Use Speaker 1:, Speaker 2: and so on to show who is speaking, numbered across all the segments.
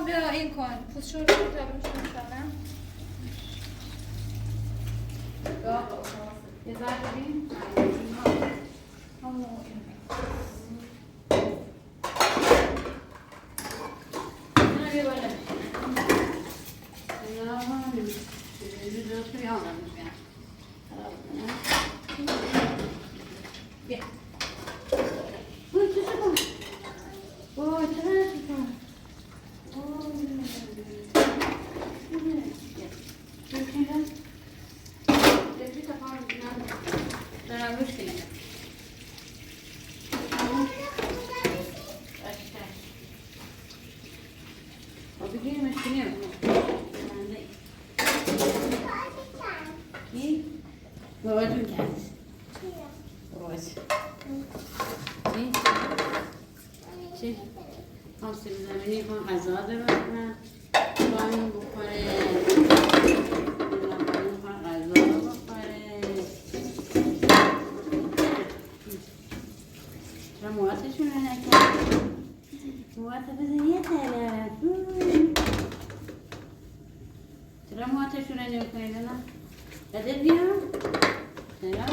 Speaker 1: بیا این کن پوست شروع کنم شدم یه ذره ببین
Speaker 2: آسیب زمینی کن غذا ببرن بایم بخوره غذا بخوره چرا مواتشون رو نکرد موات بزن یه طرف چرا مواتشون رو نکنید نه بده بیام چرا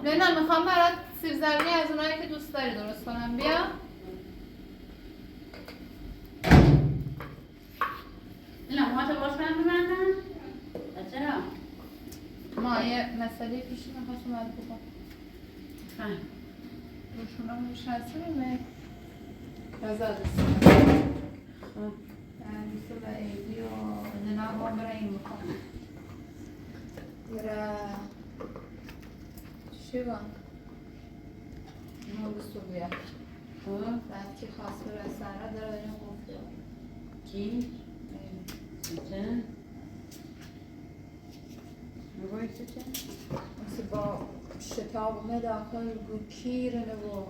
Speaker 2: لینا میخوام برات سیب زمینی از اونایی که دوست داری درست کنم بیا لینا موهاتو باز کنم ببندم چرا؟ ما یه مسئله پیشی میخواستم از بکن روشونم روش هستیم رضا دستیم دستو و ایدی و لینا هم برای این میخوام شیوان نو بیا بعد که خواست بره سره داره این گفته کی؟ چه؟ نگوی چه؟ مثل با شتاب اومه داخل گو کیر نبو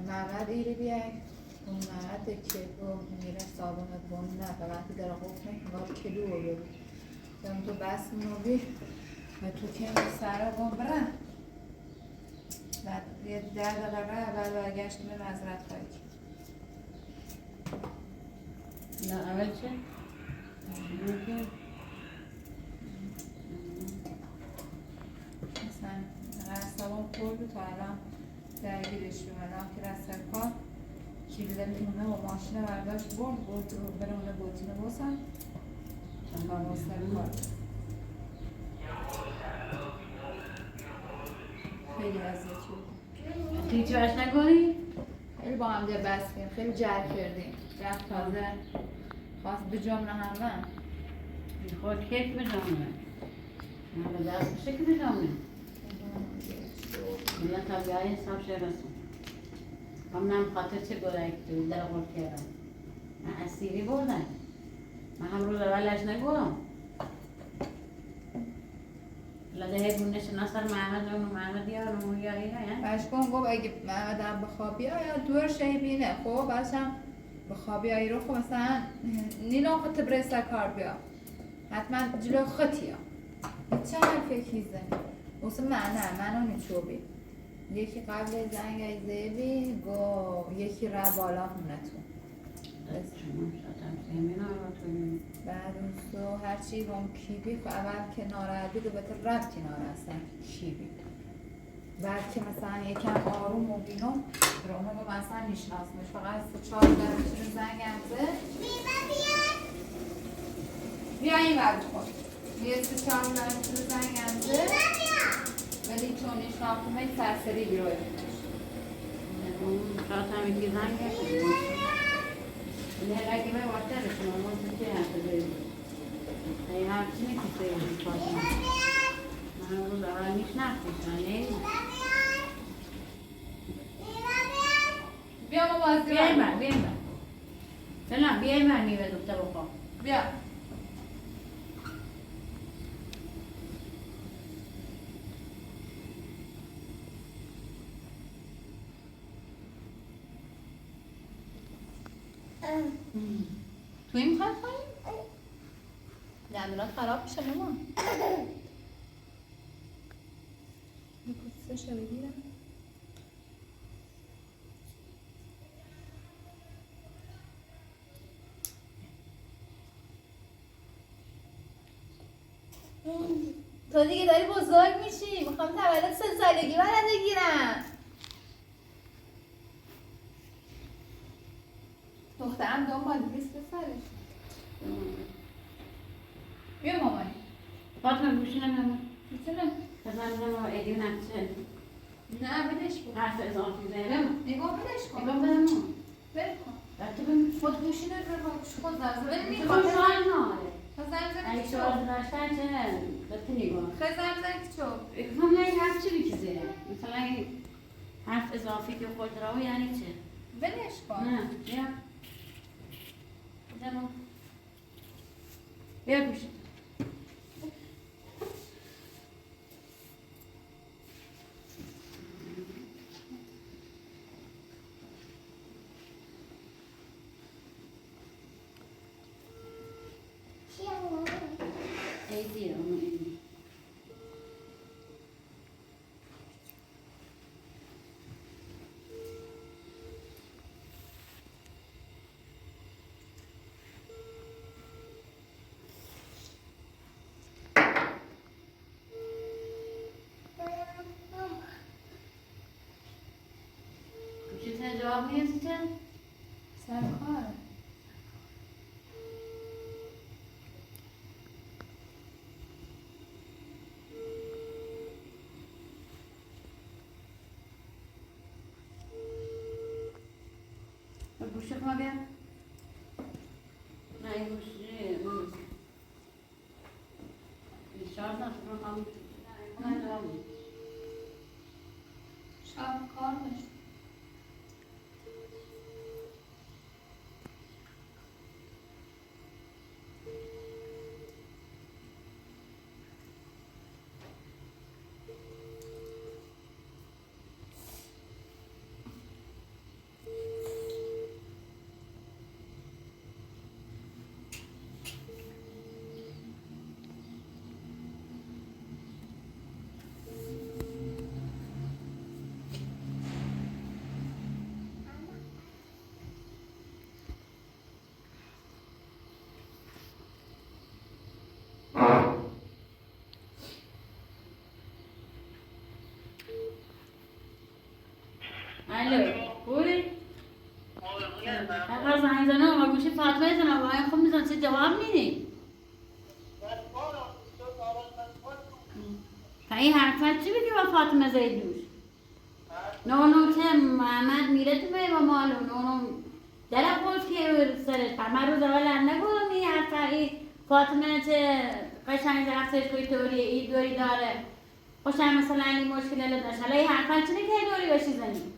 Speaker 2: محمد ایری بیای اون محمده که با میره صابونت بون نه و وقتی داره قفل نکنار کلو رو بگو دارم تو بس منو و تو که سره بون برن بعد یه 10 دقیقه بعد برگشتیم معذرت خواهی نه اول چه؟ مثلا رستبان پر بود تا الان درگیرش بمدم که رستر کار کلیده میمونه و ماشینه برداشت برد بره اونه بوتینه بسن و رستر کار خیلی وضعیت شد هیچی باش نکنی؟ خیلی با هم دیگه بس کردیم خیلی جر کردیم جر تازه خواست بجامنه همه خود کیک بجامنه من به دست بشه که بجامنه میلا تا بیایی حساب شه رسون هم نم خاطر چه گرایی که توی در خورد کردم من اسیری بردم من هم روز اولش نگوام
Speaker 3: لده بونه شناسر محمد و محمد یا اینا
Speaker 2: باشم گفت اگه محمد بخوابی یا دور شی بینه خب باشم بخوابی ای رو خب مثلا نیلون خط برسه کار بیا حتما جلو خطیه چه حرفی زنی واسه من میچوبی یکی قبل زنگ ای زیبی گو یکی را بالا هونتون بعد اون سو هرچی روم کیبی خب اول که ناراحتی دو بهتر ربطی ناراحتن کیبی بعد که مثلا یکم آروم و بینم رومو با مثلا میشناسمش فقط 4 درمیشون زنگ همزه بیا این ورد خود یه 4 درمیشون زنگ همزه ولی چون نشناختمه سرسری بیروی
Speaker 3: شاید همیگی زنگ لهرگی به وقت رسیم اما چه هسته داریم ای هرچی نکیسته این فاطمه من روز اول میشناختیشن
Speaker 2: بیا ما بازی
Speaker 3: بیایم بر سلام بیایم بر میوه دوسته بخواه
Speaker 2: بیا توی میخواد کنیم؟ دندونات خراب میشه مامان یه پوستش رو بگیرم تو دیگه داری بزرگ میشی میخوام تولد 3 سالگی برات بگیرم دخترم دنبال 20 سالش بیا مامانی
Speaker 3: فاطمه گوشی نمیم
Speaker 2: میتونه
Speaker 3: بزنم و ایدیو نکشه
Speaker 2: نه بدش کن
Speaker 3: حرف اضافی زیرم
Speaker 2: نگاه بدش کن
Speaker 3: نگاه بدم
Speaker 2: بل کن
Speaker 3: دکتر بیم
Speaker 2: خود گوشی رو خود زرزه بل
Speaker 3: میخوام
Speaker 2: میخواد
Speaker 3: شوال ناره
Speaker 2: خزم زن
Speaker 3: اگه
Speaker 2: که
Speaker 3: شوال
Speaker 2: چوب
Speaker 3: داشتن چه دکتر نگاه
Speaker 2: خزم زن که چوب
Speaker 3: میخوام نه این حرف چی بکیزه مثلا این حرف اضافی که خود راو یعنی چه
Speaker 2: بلش کن
Speaker 3: نه بیا بیا گوشی ایدی رو ایدی گوشی جواب نیستی چه؟
Speaker 2: سر کار
Speaker 3: گوشی ما بیا نه این گوشی بیشتر نشد رو هم
Speaker 2: شب کار داشت
Speaker 3: الو بوری اگر زنگ زنم و گوشی فاطمه زنم و این خب میزن چه جواب میدی تا این حرفت چی بگی با فاطمه زیدوش نونو که محمد میره تو بای با مالو نونو در خود که سرت پر من روز اول نگوم این حرفه این فاطمه چه قشنگ رفتش کوی توری ای دوری داره خوشم مثلا این مشکل داشت حالا این حرفت چی نگه دوری باشی زنی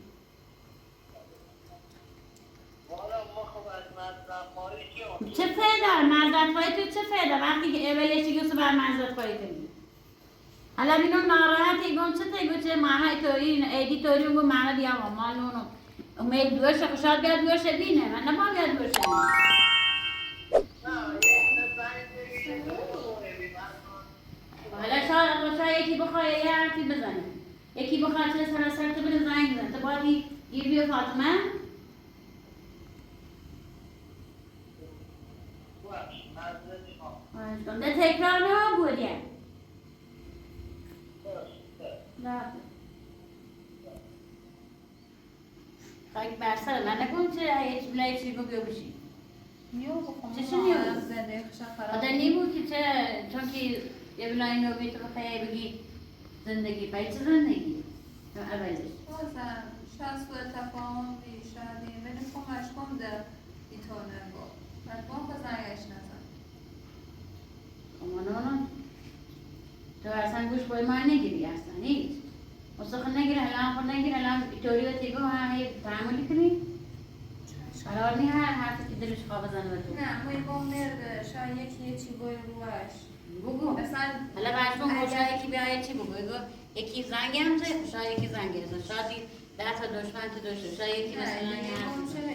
Speaker 3: چه فایده معذرت خواهی تو چه فایده وقتی که اولش گوسو بر معذرت خواهی کنی حالا بینون ناراحتی گم چه تیگو چه ماها توری ایدی توری اونگو ماها دیا و مالونو امید دوشه خوشحال بیاد دوشه بینه من نبا بیاد دوشه حالا شاید یکی بخواه یه حرفی بزنه یکی بخواه چه سر تو بره زنگ بزن تو باید گیر بیو فاطمه ده تکرار نه بودیه نه خاک برسر من نکن چه هیچ بلایی چی بگو بشی
Speaker 2: نیو بخوام
Speaker 3: چه نیو؟
Speaker 2: زنده خشن خراب
Speaker 3: آده نیمو که چه چون که یه بلایی نو بیتو بخیه بگی زندگی پای چه زندگی؟ اولش
Speaker 2: بازم شاید سوء تفاهم بی شاید ولی کمش کن ده اینطور نگو من با بزنگش نزن
Speaker 3: اما تو اصلا گوش بای ما نگیری اصلا هیچ مستقل نگیره الان خود نگیره الان توری و تیگو هی تعاملی کنی قرار نی هر حرفی که دلش خواه بزنه به تو
Speaker 2: نه موی با مرده شاید یکی چی بای روش
Speaker 3: بگو
Speaker 2: مثلا
Speaker 3: حالا برشون خوشا یکی بیایه چی بگو یکی زنگ هم زه شاید یکی زنگ هستن شاید 10 تا دشمن تو داشته شاید یکی مثلا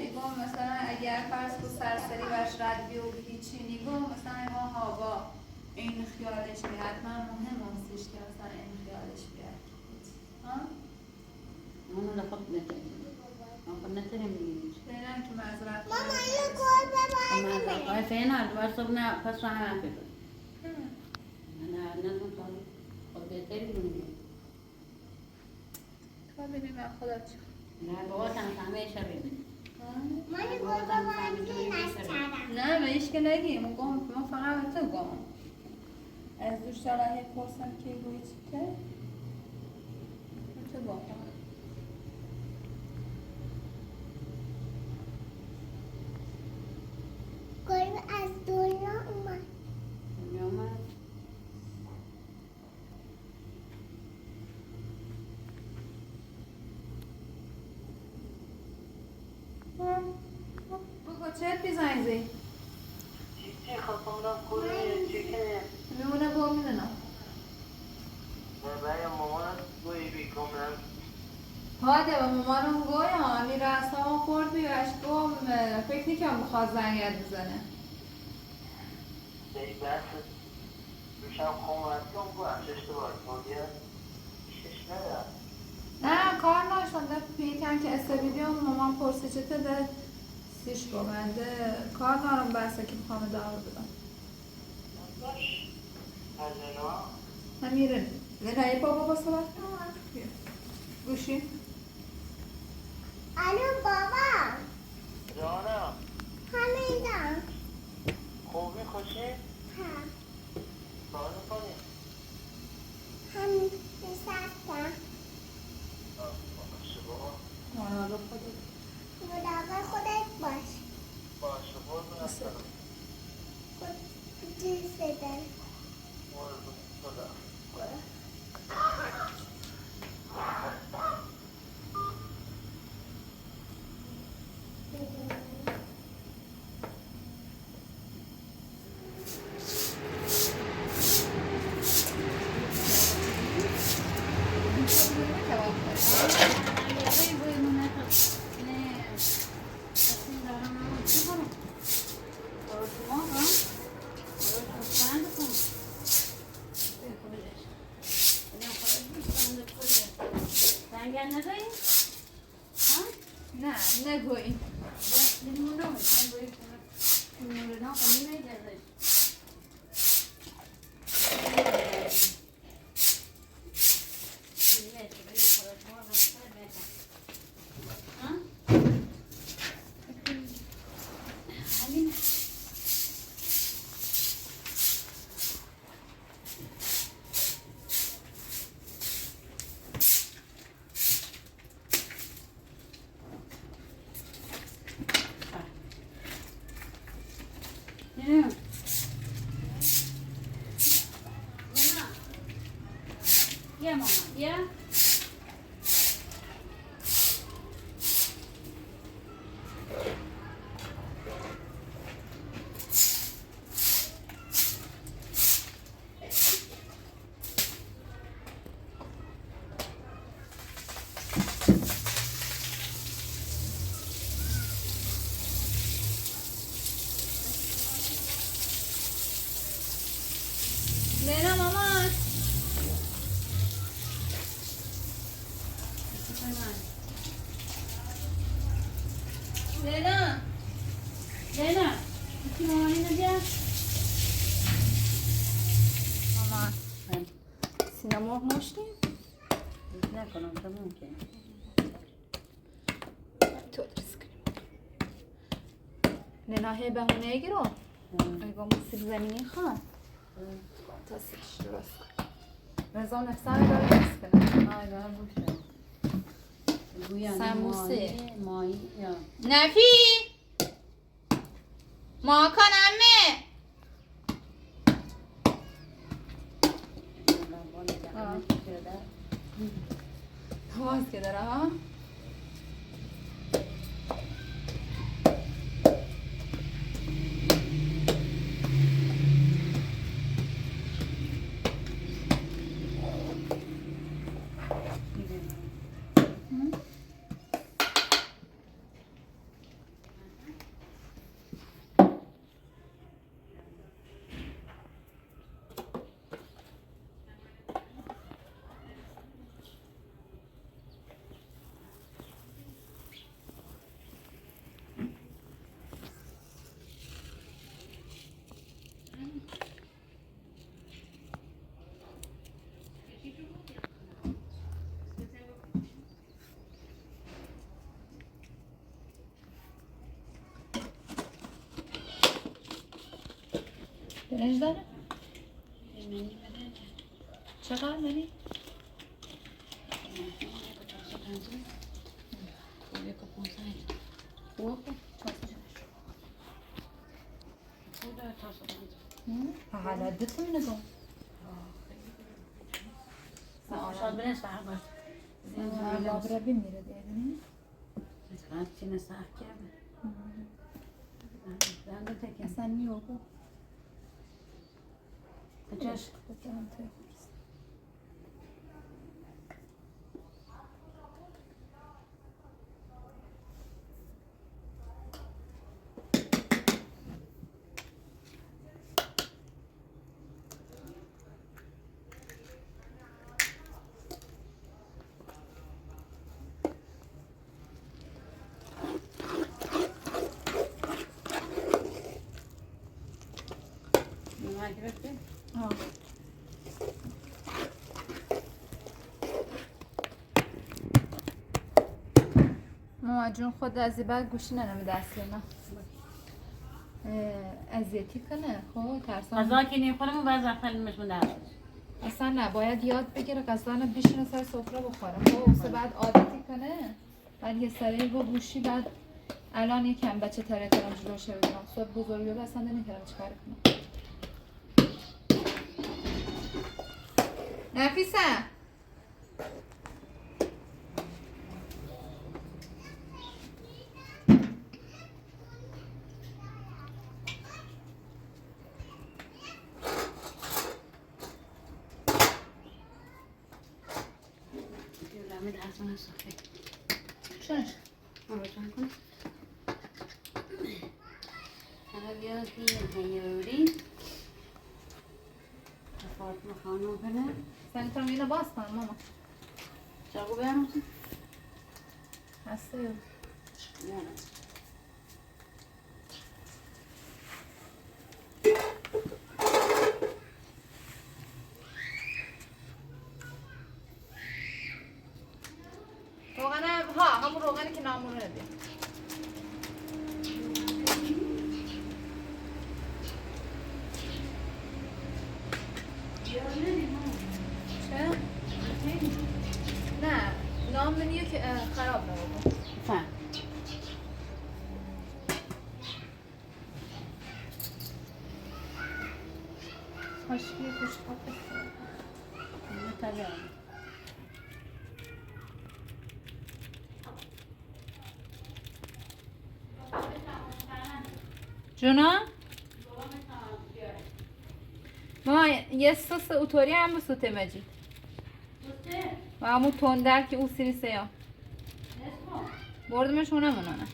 Speaker 2: ایگو مثلا اگر فرض کو سرسری وش رد بیو هیچی نیگو مثلا ایگو هوا این خیالش بیاد من مهم هستش که مثلا این خیالش بیاد ها؟
Speaker 3: اونو لخط نتریم من خود نتریم میگیم
Speaker 2: بینم که مذرد
Speaker 4: ماما اینو گل ببریم
Speaker 3: های فینا دوباره صبح نه پس رو همه بکن نه کار خود بهتری بونیم
Speaker 2: تو ببین من خودت چی
Speaker 3: نه بابا همه شبیم
Speaker 4: من اینو گل ببریم که نشترم
Speaker 2: نه به ایش که نگیم ما فقط به تو گم از دوش دارم یک پرسم که گویی چی که به تو گم
Speaker 4: گل از دنیا اومد
Speaker 3: دنیا اومد
Speaker 2: بگو چه بیزنیزی؟
Speaker 5: چی خواستم کنی چی که
Speaker 2: میمونه با میدونم
Speaker 5: برای مامان گویی بیکنم
Speaker 2: هاده و مامانم گویم امیر اصلا خورد بیوش گم فکر نیکنم بخواد زنگت بزنه
Speaker 5: ای بس روشم خونتون با اشتباه کنید شش ندارم
Speaker 2: نه کار نشونده پیکن که استویدیو مامان پرسی چطه ده سیش گمنده کار نارم بسته که بخوام دار بدم
Speaker 5: باش از اینا
Speaker 2: نمیره نه بابا با صبح گوشی
Speaker 4: الو بابا
Speaker 5: جانم
Speaker 4: همیدم
Speaker 5: خوبی خوشی
Speaker 4: ها
Speaker 5: کار میکنی
Speaker 4: هم نشستم
Speaker 5: باشه بابا
Speaker 2: مراقب خودت
Speaker 4: مراقب خودت باش
Speaker 5: باشه برو نسترم
Speaker 4: دوست دارم
Speaker 5: برو خدا
Speaker 2: نه نگوی
Speaker 3: Yeah, mama. Yeah.
Speaker 2: ها سینما مشتیم
Speaker 3: نکنم تموم که
Speaker 2: تو درست کنیم نناهی بهونه گیرو ایگا مصیب زمینی خواه تا سیش درست کن رضا نفسه داره درست کنه
Speaker 3: آی بر بوشه گویا
Speaker 2: سموسه.
Speaker 3: مایی یا
Speaker 2: نفی ما کنمه باز که داره ها برنج داره؟ چقدر منی؟ حالا دتم نگاه
Speaker 3: شاید برنج فرق باشه
Speaker 2: لابرا بمیره دیدنی
Speaker 3: مثلا چی نسخ کرده زنده تکه
Speaker 2: اصلا نیوگو
Speaker 3: بچهش
Speaker 2: بکنم توی خورس
Speaker 3: نمک رفته
Speaker 2: ماما جون خود از این بعد گوشی ننمه دست نه اذیتی کنه خب ترسان
Speaker 3: غذا که نمیخورم بعض وقتا نمیشون درست
Speaker 2: اصلا نه باید یاد بگیره غذا رو بشینه سر سفره بخوره خب سه بعد عادتی کنه بعد یه سری با گوشی بعد الان یکم بچه تره کنم جلوشه بگیرم صبح بزرگی رو اصلا نمیتونم چیکار کنم نفیسه
Speaker 3: یه درست من صفحه
Speaker 2: چونش؟
Speaker 3: روشن کن حالا بیا که هیوری فاطمه خانم کنه
Speaker 2: سنترم اینو باز کن ماما
Speaker 3: چاقو بیارم
Speaker 2: هسته
Speaker 3: بیارم
Speaker 2: روغن ها همون روغنی که نامونه بیا چه؟ نه نام منیه که خراب نبود
Speaker 3: فهم
Speaker 2: خاشقی خوشخواب بسید
Speaker 3: اینو تبیارم
Speaker 2: جونا؟ ما یه سس اوتوری هم بسوته مجید و همون تندر که او سیری سیا بردمش اونم اونانه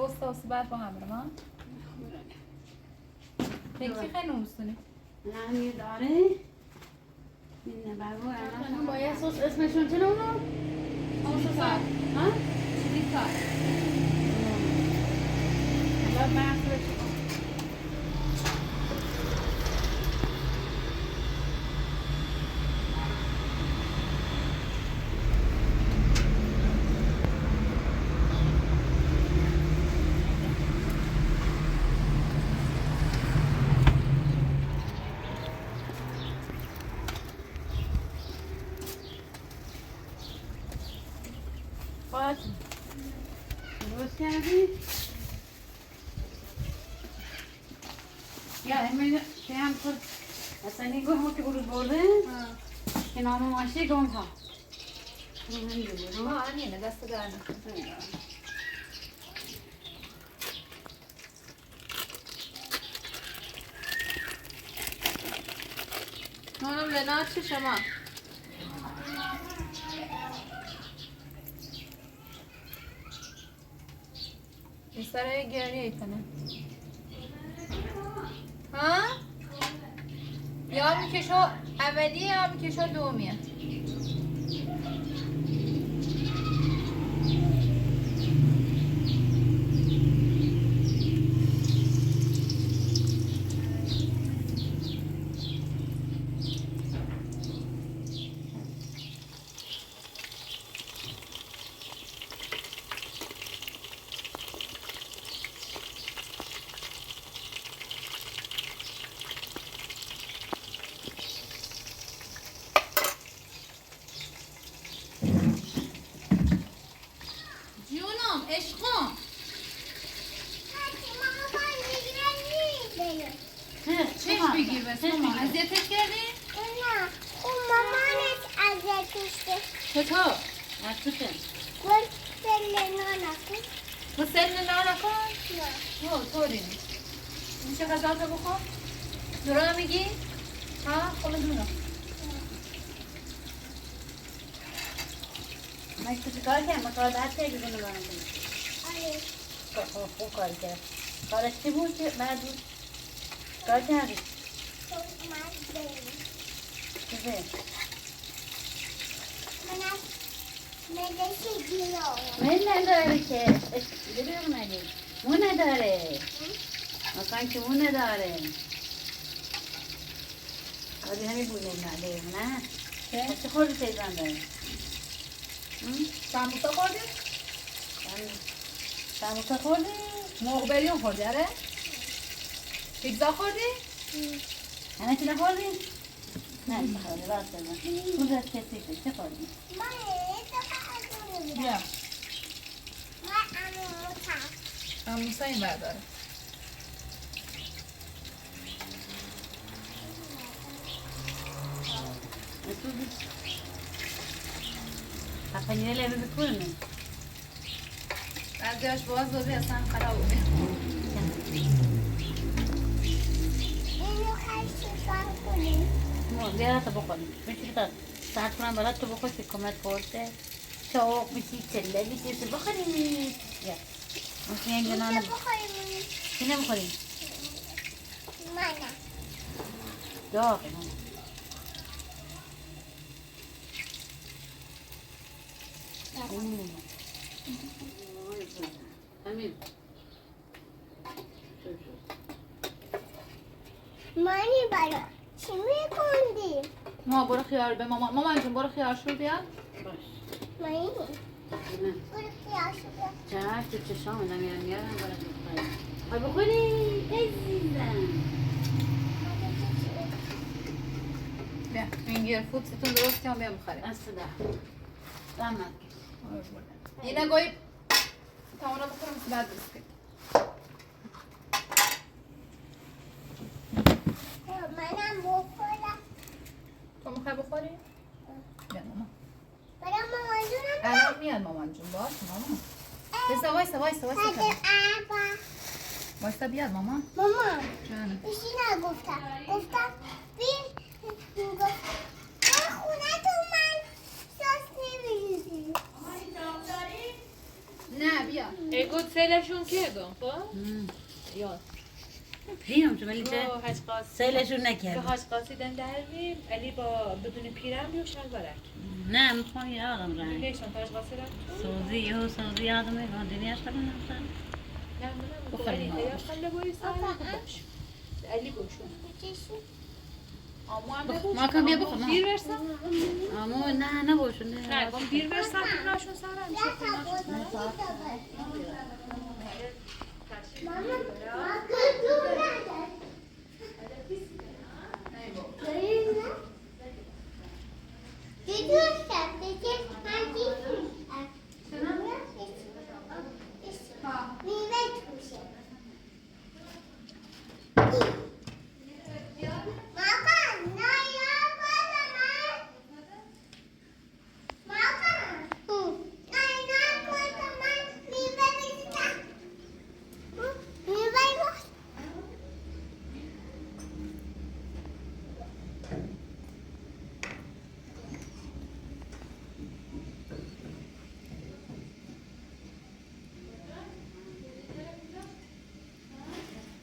Speaker 1: وسط بعد با هم برم فکری خیلی نمستونی
Speaker 3: نمی داره این بابا انا با یه سس اسمشون چه نمونه؟
Speaker 1: آموسا سار
Speaker 3: ها؟
Speaker 1: چیزی کار
Speaker 3: بعد من اصلا درست کردی؟ یا همین که هم خود اصلا این گوه که برود برده که نام ماشی گم ها
Speaker 1: همینه دست در نکن نانم لنا چی شما سر گریه کنه ها؟ یا میکشو اولیه یا میکشو دومیه عشقم چش بگیر بس ماما اذیتت کردی؟
Speaker 4: نه اون مامانت اذیتش کرد
Speaker 1: چطور؟
Speaker 3: نکته
Speaker 4: گل سلنا نکن
Speaker 1: تو سن نکن؟
Speaker 4: نه
Speaker 1: طوری میشه غذا تو بخور؟ درا میگی؟ ها؟ خب درا
Speaker 3: من کسی کار کردم با کار دست کردی کنه برام کنی
Speaker 4: آره
Speaker 3: خوب کار کرد کارش چی بود که بعد بود کار کردی
Speaker 4: تو اومد بریم
Speaker 3: چیزه
Speaker 4: من از مدرسه گیرا
Speaker 3: من نداره که بگم نگی مو نداره مکان که مو نداره کاری همین بود نداره نه چه خوردی تیزان داره
Speaker 1: سموسا خوردی؟
Speaker 3: سموسا خوردی؟
Speaker 1: مغبریون خوردی اره؟ پیتزا خوردی؟
Speaker 3: همه چی نخوردی؟ نه خوردی راست بگم خود از کسی که چه خوردی؟
Speaker 4: من تو بیا
Speaker 1: بیا
Speaker 4: من اموتا
Speaker 1: سموسا این برداره
Speaker 3: پنیره لبه کنه
Speaker 1: بعضیاش باز دوبی اصلا خراب بوده
Speaker 4: اینو خیلی کار کنیم
Speaker 3: بیاره تا بخوریم میشه تا ساعت کنم برات تو بخور که کمت پورته شوق میشی چله میشی تو بخوریم یا میشه این
Speaker 4: اینجا
Speaker 3: گنانه
Speaker 4: بخوریم
Speaker 3: چی نمیخوریم؟
Speaker 4: منم
Speaker 3: داغه امین
Speaker 4: مانی برا چی میکندی؟
Speaker 1: ما برو خیار به مامان جون برو خیار شور بیار
Speaker 3: باش
Speaker 4: مانی
Speaker 3: نه
Speaker 4: برو خیار شده
Speaker 3: چرا تو چشام نمیارم میارم برای بخوریم های بخوریم عزیزم
Speaker 1: بیا این گیر فودستون درست کنم بیا بخوریم
Speaker 3: اصلا رحمت
Speaker 1: اینه گوی تمانا بخورم بعد درست کنیم
Speaker 4: منم بخورم
Speaker 1: تو میخوای بخوری؟ بیا ماما
Speaker 4: برای مامان جونم
Speaker 1: الان میاد مامان جون باش ماما بسا وایسا
Speaker 4: هده ابا
Speaker 1: وایسا بیاد ماما
Speaker 4: مامان
Speaker 1: جانم
Speaker 4: بیشی گفتم بیر گفت من خونه تو من ساس نمیریزی
Speaker 1: نه بیا اگو سیلشون کردم خب یا
Speaker 3: پیرم شو ولی چه
Speaker 1: با حج قاسی
Speaker 3: سیلشون
Speaker 1: به
Speaker 3: نکرد.
Speaker 1: حج قاسی دردیم علی با بدون پیرم بیو شلوارک
Speaker 3: نه میخوام یادم رنگ.
Speaker 1: لیشون تا حج قاسی رفت
Speaker 3: سوزی یادم میاد دنیاش کنم نمی‌شد.
Speaker 1: نه
Speaker 3: بخوریم.
Speaker 1: علی هیاش خنده بایی سایه باش علی باشون اما هم نبوش
Speaker 3: ما کم بیا بخور، ما.
Speaker 1: دیر برسم
Speaker 3: اما نه باشون
Speaker 1: نه گم دیر برسم خونهشون سرم میشه خونهشون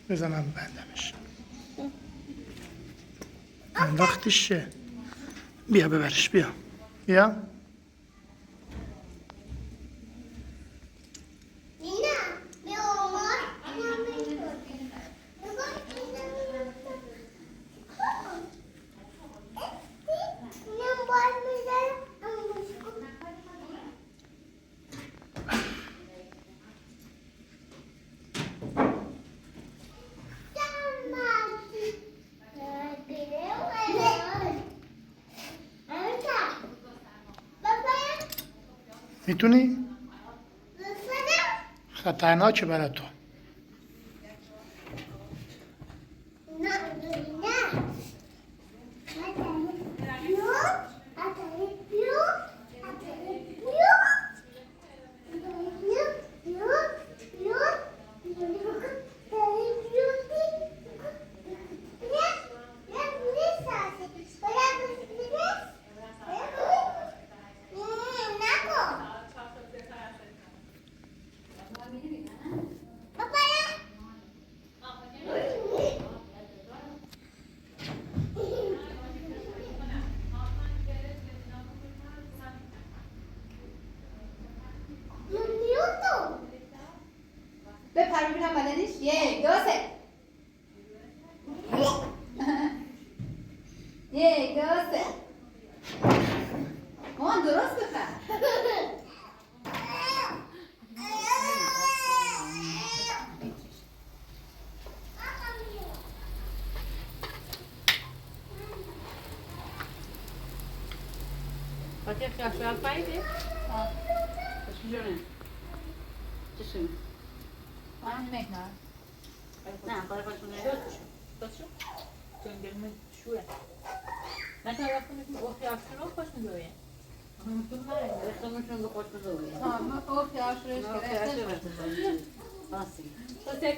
Speaker 6: بزنم بندمش انداختیشه بیا ببرش بیا میتونی؟ خطرناکه برای تو
Speaker 2: بپر ببینم بدنش 1 2 3 1 2 3 مامان درست بپر
Speaker 1: فاطمه خیال شوال فایده
Speaker 3: چشون
Speaker 2: من میکنم
Speaker 3: نه برای خودشون
Speaker 1: داشو جنگل من شوه من تا وقتی میگم او خیال شنو خوش میگویه
Speaker 3: رختمونشون به خوش بزرگی
Speaker 2: ها ما او خیال شروعش گرفت
Speaker 3: باسی
Speaker 1: فاطمه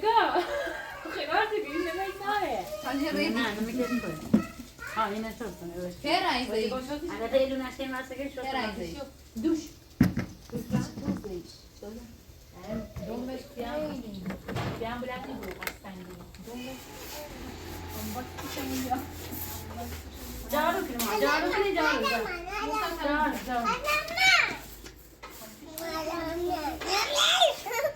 Speaker 1: خیال دیگه نمیکنه
Speaker 2: حالی روی
Speaker 3: نه نمیکنی کنی ها اینه شد کنه
Speaker 2: چه رنگی
Speaker 3: البته ایلو نشتیم واسه که شد
Speaker 2: چه رنگی
Speaker 1: دوش
Speaker 2: دنبش خیلی
Speaker 1: بیام بلند بود قصدی دنبش
Speaker 3: جارو کنیم جارو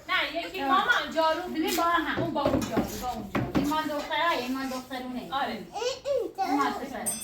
Speaker 1: نه یکی مامان جارو
Speaker 3: ببین با هم
Speaker 1: اون با اون جارو
Speaker 3: این مال دختره این مال دخترونه
Speaker 1: آره
Speaker 3: این مال پسره